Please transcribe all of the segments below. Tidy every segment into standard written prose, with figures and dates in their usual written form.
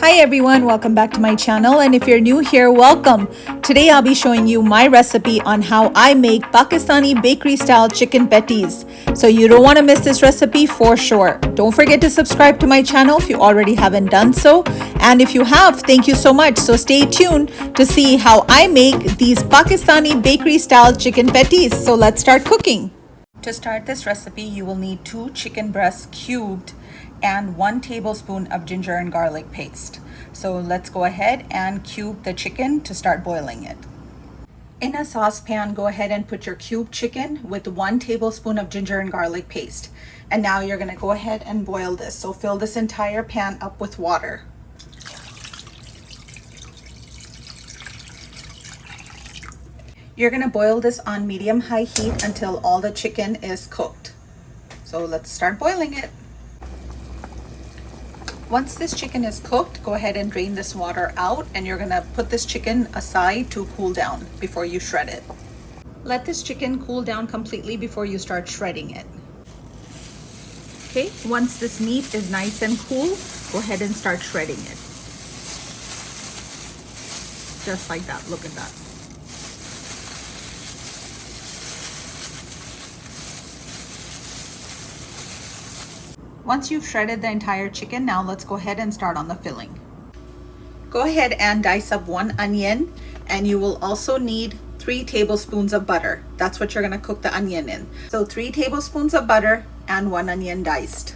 Hi everyone, welcome back to my channel, and if you're new here, welcome. Today I'll be showing you my recipe on how I make Pakistani bakery style chicken patties. So you don't want to miss this recipe for sure. Don't forget to subscribe to my channel if you already haven't done so. And if you have, thank you so much. So stay tuned to see how I make these Pakistani bakery style chicken patties. So let's start cooking. To start this recipe, you will need 2 chicken breasts cubed and 1 tablespoon of ginger and garlic paste. So let's go ahead and cube the chicken to start boiling it. In a saucepan, go ahead and put your cubed chicken with 1 tablespoon of ginger and garlic paste. And now you're gonna go ahead and boil this. So fill this entire pan up with water. You're gonna boil this on medium-high heat until all the chicken is cooked. So let's start boiling it. Once this chicken is cooked, go ahead and drain this water out, and you're gonna put this chicken aside to cool down before you shred it. Let this chicken cool down completely before you start shredding it. Okay, once this meat is nice and cool, go ahead and start shredding it. Just like that, look at that. Once you've shredded the entire chicken, now let's go ahead and start on the filling. Go ahead and dice up 1 onion, and you will also need 3 tablespoons of butter. That's what you're gonna cook the onion in. So 3 tablespoons of butter and 1 onion diced.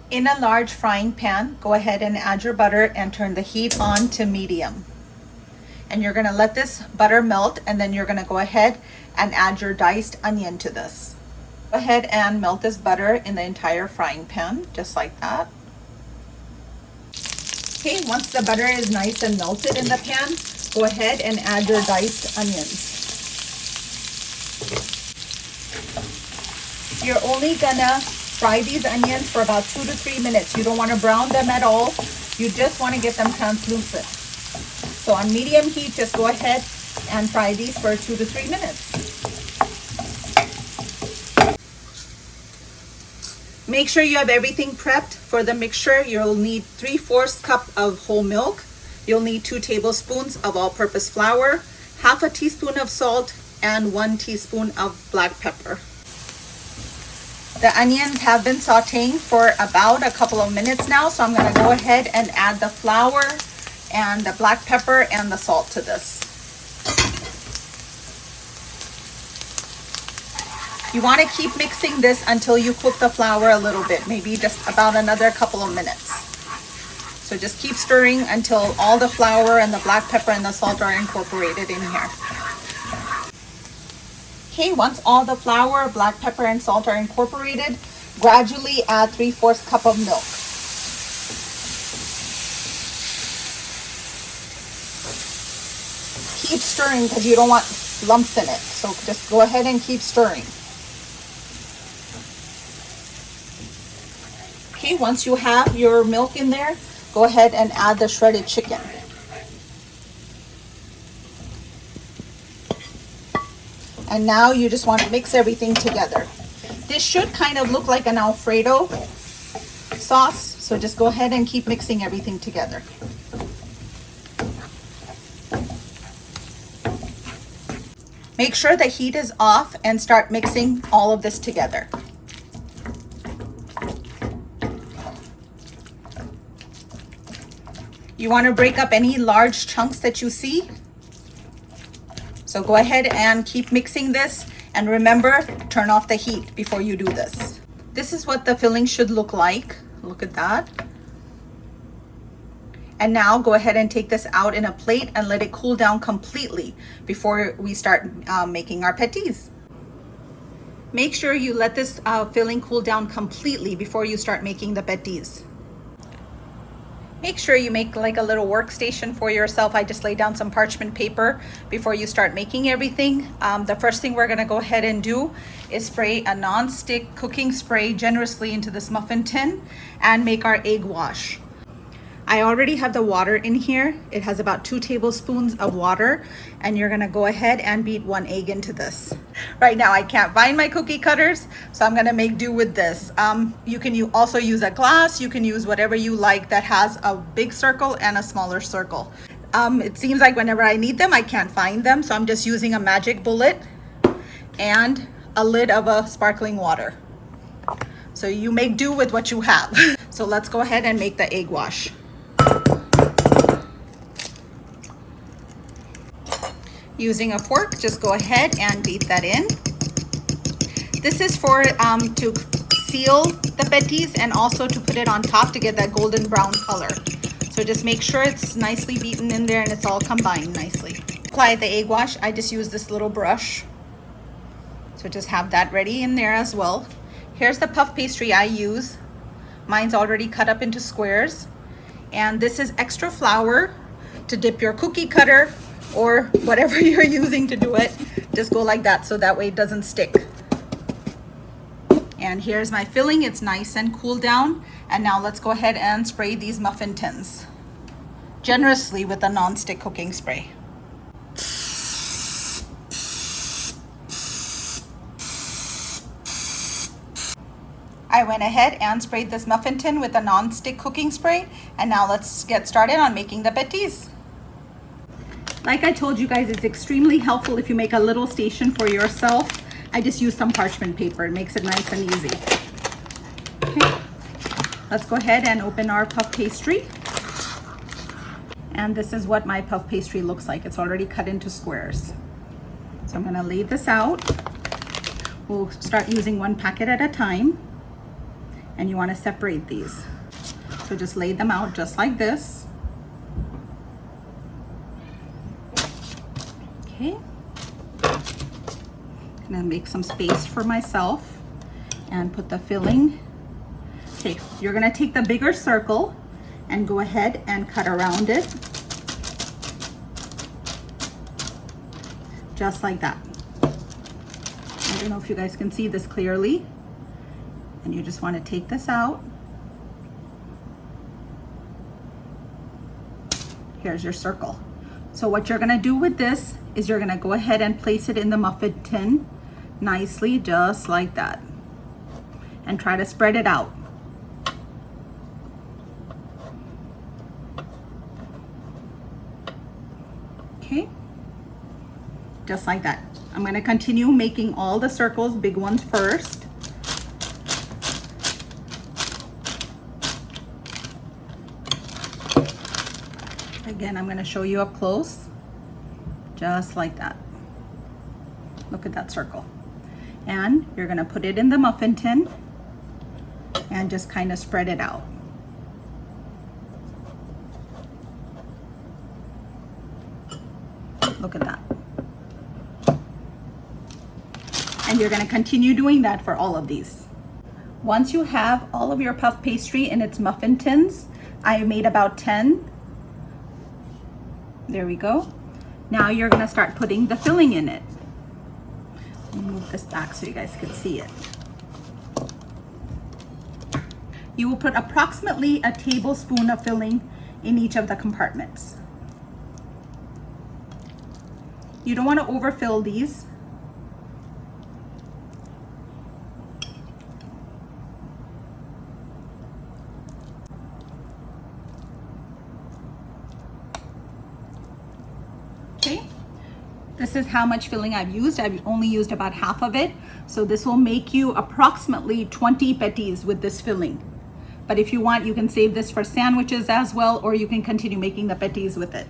In a large frying pan, go ahead and add your butter and turn the heat on to medium. And you're gonna let this butter melt, and then you're gonna go ahead and add your diced onion to this. Go ahead and melt this butter in the entire frying pan, just like that. Okay, once the butter is nice and melted in the pan, go ahead and add your diced onions. You're only gonna fry these onions for about 2 to 3 minutes. You don't want to brown them at all. You just want to get them translucent. So on medium heat, just go ahead and fry these for 2 to 3 minutes. Make sure you have everything prepped. For the mixture, you'll need 3/4 cup of whole milk. You'll need 2 tablespoons of all-purpose flour, half a teaspoon of salt, and 1 teaspoon of black pepper. The onions have been sauteing for about a couple of minutes now, so I'm gonna go ahead and add the flour and the black pepper and the salt to this. You want to keep mixing this until you cook the flour a little bit, maybe just about another couple of minutes. So just keep stirring until all the flour and the black pepper and the salt are incorporated in here. Okay, once all the flour, black pepper, and salt are incorporated, gradually add 3/4 cup of milk. Keep stirring because you don't want lumps in it. So just go ahead and keep stirring. Okay, once you have your milk in there, go ahead and add the shredded chicken. And now you just want to mix everything together. This should kind of look like an Alfredo sauce, so just go ahead and keep mixing everything together. Make sure the heat is off and start mixing all of this together. You want to break up any large chunks that you see. So go ahead and keep mixing this, and remember, turn off the heat before you do this. This is what the filling should look like. Look at that. And now go ahead and take this out in a plate and let it cool down completely before we start making our patties. Make sure you let this filling cool down completely before you start making the patties. Make sure you make like a little workstation for yourself. I just laid down some parchment paper before you start making everything. The first thing we're gonna go ahead and do is spray a non-stick cooking spray generously into this muffin tin and make our egg wash. I already have the water in here. It has about 2 tablespoons of water, and you're gonna go ahead and beat 1 egg into this. Right now I can't find my cookie cutters, so I'm gonna make do with this. You can also use a glass. You can use whatever you like that has a big circle and a smaller circle. It seems like whenever I need them, I can't find them, so I'm just using a magic bullet and a lid of a sparkling water. So you make do with what you have. So let's go ahead and make the egg wash. Using a fork, just go ahead and beat that in. This is for to seal the patties and also to put it on top to get that golden brown color. So just make sure it's nicely beaten in there and it's all combined nicely. Apply the egg wash. I just use this little brush. So just have that ready in there as well. Here's the puff pastry I use. Mine's already cut up into squares. And this is extra flour to dip your cookie cutter or whatever you're using to do it. Just go like that so that way it doesn't stick. And here's my filling. It's nice and cooled down. And now let's go ahead and spray these muffin tins generously with a non-stick cooking spray. I went ahead and sprayed this muffin tin with a non-stick cooking spray. And now let's get started on making the patties. Like I told you guys, it's extremely helpful if you make a little station for yourself. I just use some parchment paper. It makes it nice and easy. Okay, let's go ahead and open our puff pastry. And this is what my puff pastry looks like. It's already cut into squares. So I'm gonna lay this out. We'll start using 1 packet at a time. And you wanna separate these. So just lay them out just like this. Okay, I'm gonna make some space for myself and put the filling. Okay, you're gonna take the bigger circle and go ahead and cut around it. Just like that. I don't know if you guys can see this clearly. And you just wanna take this out. Here's your circle. So what you're gonna do with this is you're gonna go ahead and place it in the muffin tin nicely, just like that. And try to spread it out. Okay, just like that. I'm gonna continue making all the circles, big ones first. Again, I'm gonna show you up close. Just like that. Look at that circle. And you're gonna put it in the muffin tin and just kind of spread it out. Look at that. And you're gonna continue doing that for all of these. Once you have all of your puff pastry in its muffin tins, I made about 10. There we go. Now you're gonna start putting the filling in it. Let me move this back so you guys can see it. You will put approximately a tablespoon of filling in each of the compartments. You don't want to overfill these. Okay, this is how much filling I've used. I've only used about half of it. So this will make you approximately 20 patties with this filling. But if you want, you can save this for sandwiches as well, or you can continue making the patties with it.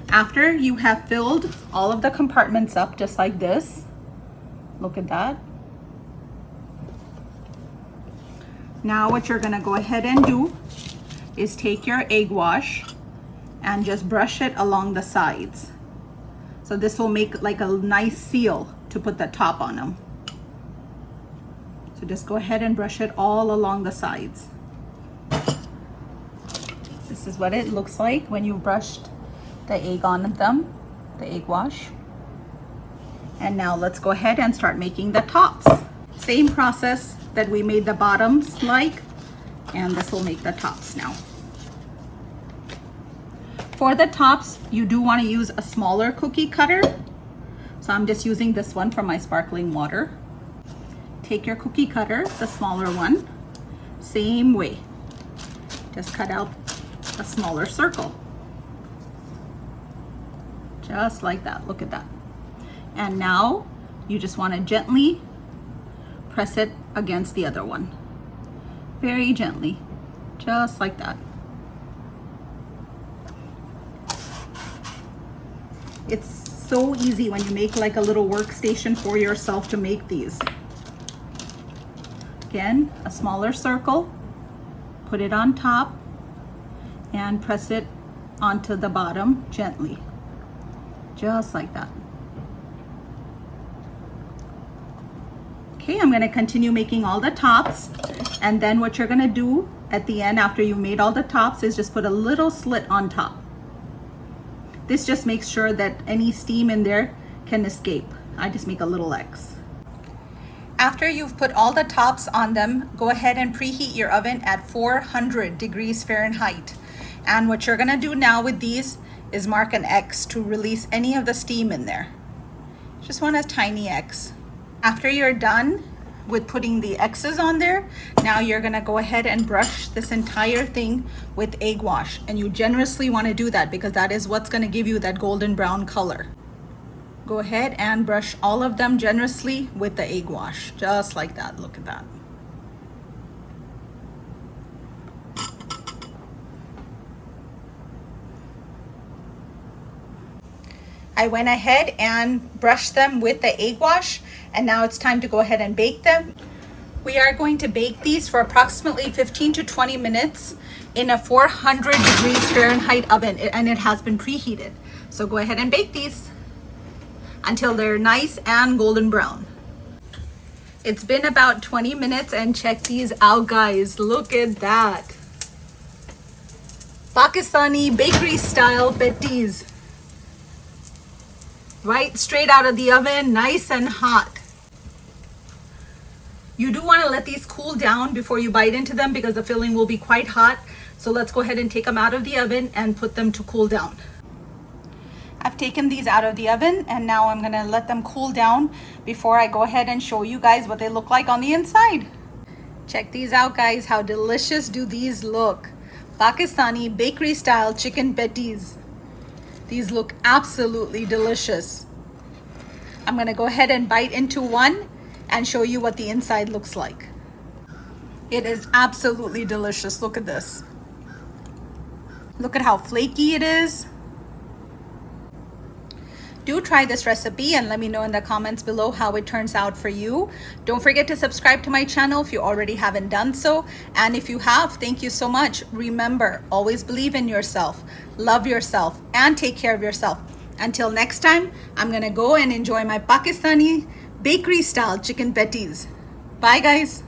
After you have filled all of the compartments up just like this, look at that. Now what you're gonna go ahead and do is take your egg wash and just brush it along the sides. So this will make like a nice seal to put the top on them. So just go ahead and brush it all along the sides. This is what it looks like when you brushed the egg on them, the egg wash. And now let's go ahead and start making the tops. Same process that we made the bottoms like, and this will make the tops now. For the tops, you do want to use a smaller cookie cutter. So I'm just using this one for my sparkling water. Take your cookie cutter, the smaller one, same way. Just cut out a smaller circle. Just like that, look at that. And now you just want to gently press it against the other one. Very gently, just like that. It's so easy when you make like a little workstation for yourself to make these. Again, a smaller circle, put it on top, and press it onto the bottom gently, just like that. Okay, I'm gonna continue making all the tops, and then what you're gonna do at the end after you made all the tops is just put a little slit on top. This just makes sure that any steam in there can escape. I just make a little X. After you've put all the tops on them, go ahead and preheat your oven at 400 degrees Fahrenheit. And what you're gonna do now with these is mark an X to release any of the steam in there. Just want a tiny X. After you're done with putting the X's on there, now you're gonna go ahead and brush this entire thing with egg wash. And you generously wanna do that because that is what's gonna give you that golden brown color. Go ahead and brush all of them generously with the egg wash, just like that. Look at that. I went ahead and brushed them with the egg wash, and now it's time to go ahead and bake them. We are going to bake these for approximately 15 to 20 minutes in a 400 degrees Fahrenheit oven, and it has been preheated. So go ahead and bake these until they're nice and golden brown. It's been about 20 minutes and check these out, guys. Look at that. Pakistani bakery style patties. Right straight out of the oven, nice and hot. You do want to let these cool down before you bite into them because the filling will be quite hot. So let's go ahead and take them out of the oven and put them to cool down. I've taken these out of the oven and now I'm gonna let them cool down before I go ahead and show you guys what they look like on the inside. Check these out, guys. How delicious do these look? Pakistani bakery style chicken patties. These look absolutely delicious. I'm gonna go ahead and bite into one and show you what the inside looks like. It is absolutely delicious. Look at this. Look at how flaky it is. Do try this recipe and let me know in the comments below how it turns out for you. Don't forget to subscribe to my channel if you already haven't done so. And if you have, thank you so much. Remember, always believe in yourself, love yourself, and take care of yourself. Until next time, I'm gonna go and enjoy my Pakistani bakery style chicken patties. Bye, guys.